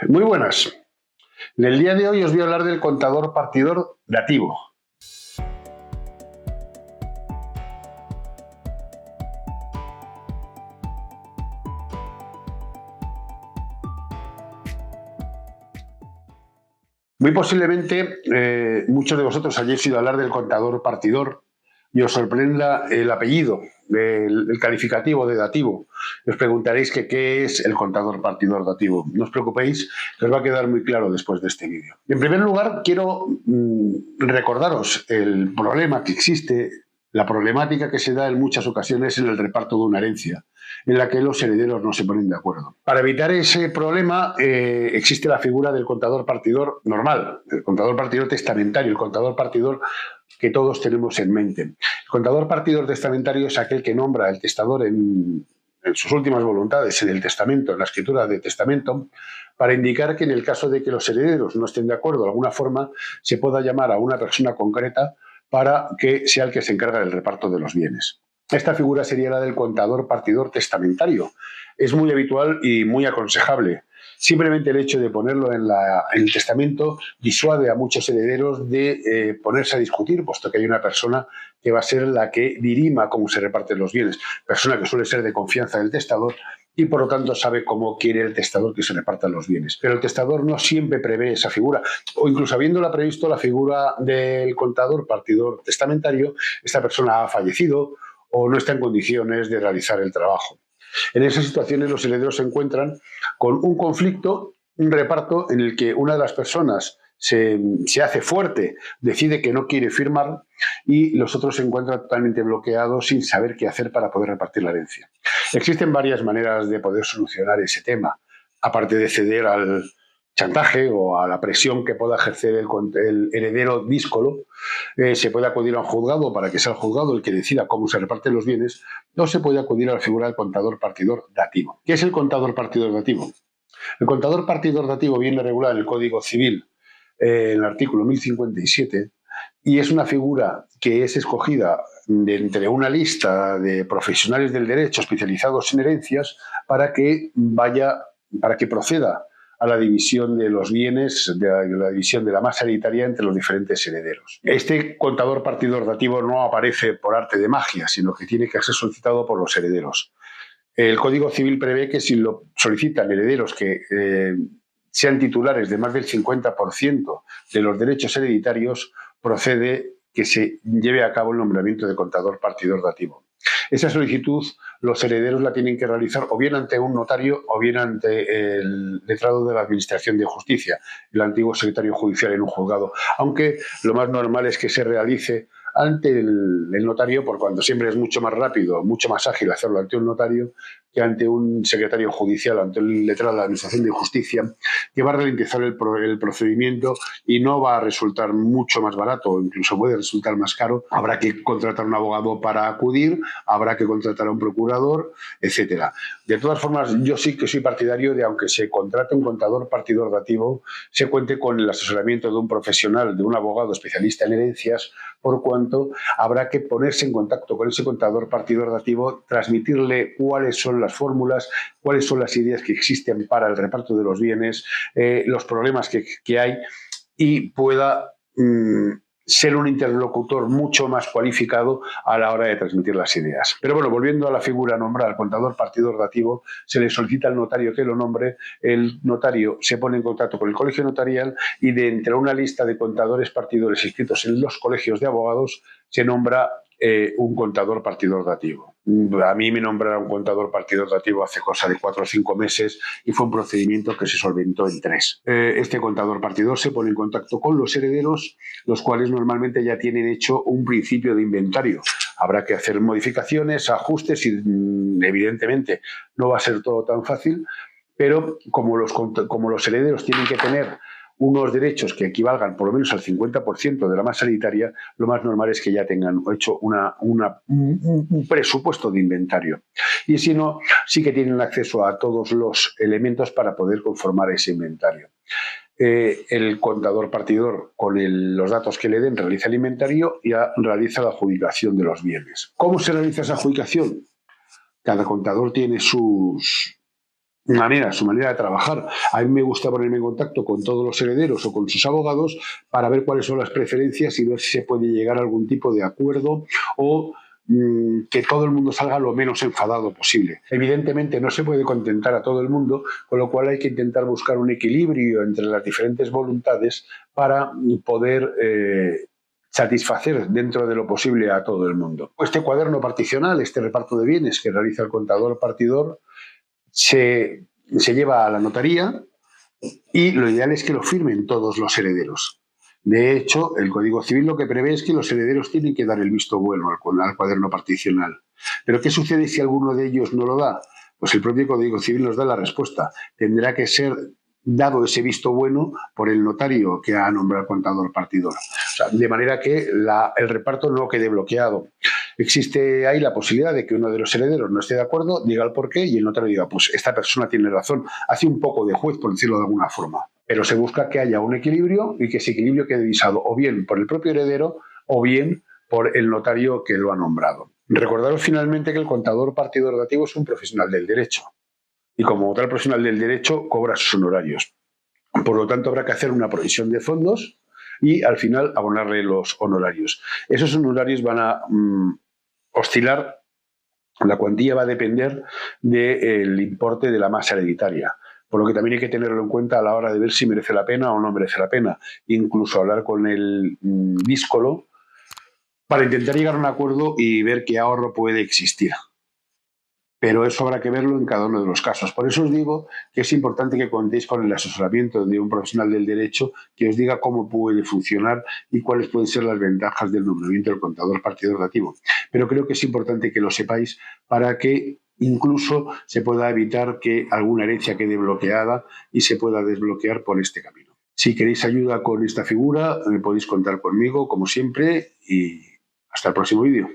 Muy buenas. En el día de hoy os voy a hablar del contador partidor dativo. Muy posiblemente muchos de vosotros hayáis oído hablar del contador partidor y os sorprenda el apellido, el calificativo de dativo. Os preguntaréis que qué es el contador partidor dativo. No os preocupéis, que os va a quedar muy claro después de este vídeo. En primer lugar, quiero recordaros el problema que existe, la problemática que se da en muchas ocasiones en el reparto de una herencia, en la que los herederos no se ponen de acuerdo. Para evitar ese problema existe la figura del contador partidor normal, el contador partidor testamentario, el contador partidor que todos tenemos en mente. El contador partidor testamentario es aquel que nombra al testador en sus últimas voluntades, en el testamento, en la escritura de testamento, para indicar que en el caso de que los herederos no estén de acuerdo de alguna forma, se pueda llamar a una persona concreta para que sea el que se encarga del reparto de los bienes. Esta figura sería la del contador partidor testamentario. Es muy habitual y muy aconsejable. Simplemente el hecho de ponerlo en el testamento disuade a muchos herederos de ponerse a discutir, puesto que hay una persona que va a ser la que dirima cómo se reparten los bienes, persona que suele ser de confianza del testador y por lo tanto sabe cómo quiere el testador que se repartan los bienes. Pero el testador no siempre prevé esa figura, o incluso habiéndola previsto la figura del contador partidor testamentario, esta persona ha fallecido o no está en condiciones de realizar el trabajo. En esas situaciones los herederos se encuentran con un conflicto, un reparto en el que una de las personas se hace fuerte, decide que no quiere firmar y los otros se encuentran totalmente bloqueados sin saber qué hacer para poder repartir la herencia. Existen varias maneras de poder solucionar ese tema, aparte de ceder al chantaje o a la presión que pueda ejercer el heredero díscolo. Se puede acudir a un juzgado para que sea el juzgado el que decida cómo se reparten los bienes, o se puede acudir a la figura del contador partidor dativo. ¿Qué es el contador partidor dativo? El contador partidor dativo viene regulado en el Código Civil, en el artículo 1057, y es una figura que es escogida de entre una lista de profesionales del derecho especializados en herencias para que proceda a la división de los bienes, de la división de la masa hereditaria entre los diferentes herederos. Este contador partidor dativo no aparece por arte de magia, sino que tiene que ser solicitado por los herederos. El Código Civil prevé que si lo solicitan herederos que sean titulares de más del 50% de los derechos hereditarios, procede que se lleve a cabo el nombramiento de contador partidor dativo. Esa solicitud los herederos la tienen que realizar o bien ante un notario o bien ante el letrado de la Administración de Justicia, el antiguo secretario judicial en un juzgado, aunque lo más normal es que se realice ante el notario, por cuanto siempre es mucho más rápido, mucho más ágil hacerlo ante un notario que ante un secretario judicial, ante el letrado de la Administración de Justicia, que va a ralentizar el procedimiento y no va a resultar mucho más barato, incluso puede resultar más caro. Habrá que contratar un abogado para acudir, habrá que contratar a un procurador, etcétera. De todas formas, yo sí que soy partidario de, aunque se contrate un contador partidor dativo, se cuente con el asesoramiento de un profesional, de un abogado especialista en herencias, por cuanto habrá que ponerse en contacto con ese contador partidor dativo, transmitirle cuáles son las fórmulas, cuáles son las ideas que existen para el reparto de los bienes, los problemas que hay, y pueda ser un interlocutor mucho más cualificado a la hora de transmitir las ideas. Pero bueno, volviendo a la figura nombrada, al contador partidor dativo, se le solicita al notario que lo nombre, el notario se pone en contacto con el colegio notarial y de entre una lista de contadores partidores inscritos en los colegios de abogados se nombra un contador partidor dativo. A mí me nombraron un contador partidor dativo hace cosa de 4 o 5 meses y fue un procedimiento que se solventó en 3. Este contador partidor se pone en contacto con los herederos, los cuales normalmente ya tienen hecho un principio de inventario. Habrá que hacer modificaciones, ajustes y evidentemente no va a ser todo tan fácil, pero como los herederos tienen que tener unos derechos que equivalgan por lo menos al 50% de la masa hereditaria, lo más normal es que ya tengan hecho un presupuesto de inventario. Y si no, sí que tienen acceso a todos los elementos para poder conformar ese inventario. El contador partidor, con los datos que le den, realiza el inventario y realiza la adjudicación de los bienes. ¿Cómo se realiza esa adjudicación? Cada contador tiene sus su manera de trabajar. A mí me gusta ponerme en contacto con todos los herederos o con sus abogados para ver cuáles son las preferencias y ver si se puede llegar a algún tipo de acuerdo o que todo el mundo salga lo menos enfadado posible. Evidentemente no se puede contentar a todo el mundo, con lo cual hay que intentar buscar un equilibrio entre las diferentes voluntades para poder satisfacer dentro de lo posible a todo el mundo. Este cuaderno particional, este reparto de bienes que realiza el contador partidor, se lleva a la notaría y lo ideal es que lo firmen todos los herederos. De hecho, el Código Civil lo que prevé es que los herederos tienen que dar el visto bueno al cuaderno particional. ¿Pero qué sucede si alguno de ellos no lo da? Pues el propio Código Civil nos da la respuesta. Tendrá que ser dado ese visto bueno por el notario que ha nombrado el contador partidor. O sea, de manera que el reparto no quede bloqueado. Existe ahí la posibilidad de que uno de los herederos no esté de acuerdo, diga el porqué y el notario diga, pues esta persona tiene razón. Hace un poco de juez, por decirlo de alguna forma. Pero se busca que haya un equilibrio y que ese equilibrio quede visado o bien por el propio heredero o bien por el notario que lo ha nombrado. Recordaros finalmente que el contador partidor dativo es un profesional del derecho y como tal profesional del derecho cobra sus honorarios. Por lo tanto, habrá que hacer una provisión de fondos y al final abonarle los honorarios. Esos honorarios van a oscilar, la cuantía va a depender del importe de la masa hereditaria, por lo que también hay que tenerlo en cuenta a la hora de ver si merece la pena o no merece la pena. Incluso hablar con el díscolo para intentar llegar a un acuerdo y ver qué ahorro puede existir. Pero eso habrá que verlo en cada uno de los casos. Por eso os digo que es importante que contéis con el asesoramiento de un profesional del derecho que os diga cómo puede funcionar y cuáles pueden ser las ventajas del nombramiento del contador partidor dativo. Pero creo que es importante que lo sepáis para que incluso se pueda evitar que alguna herencia quede bloqueada y se pueda desbloquear por este camino. Si queréis ayuda con esta figura, podéis contar conmigo, como siempre, y hasta el próximo vídeo.